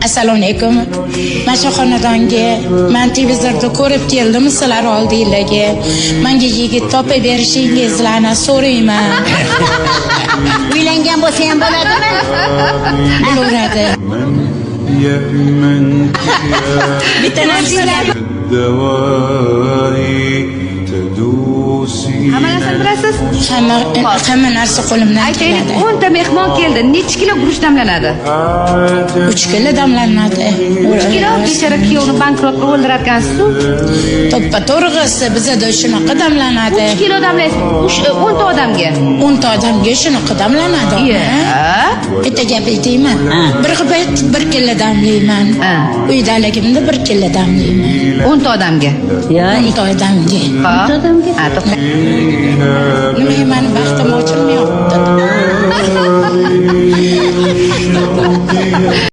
Assalomu alaykum. Mana shu xonadonga men televizorda ko'rib keldim sizlar oldinglarga. Menga yigit topib berishingizni so'rayman. Uylangan bo'lsa ham bo'ladimi? Bo'laveradi. Bitta narsalar Hamma narsani bilasiz? hamma narsa qo'limdan Aytaylik, keladi. 10 ta mehmon keldi. Necha kilo guruch damlanadi? 3 kilo damlanadi. 3 kilo bechara kuyovni bankrotga o'ldirarkansiz-ku. To'ppa to'g'risi bizda shunaqa damlanadi. 3 kilo damlaysiz. 10 ta odamga. 10 ta odamga shunaqa damlanadi. Bitta gap aytayman. Bir qibat 1 kilo damlayman. Uydaligimda 1 kilo damlayman. 10 ta odamga. 10 ta odamga. Ha, to'xta. Nima meni baxtim ochilmayapti.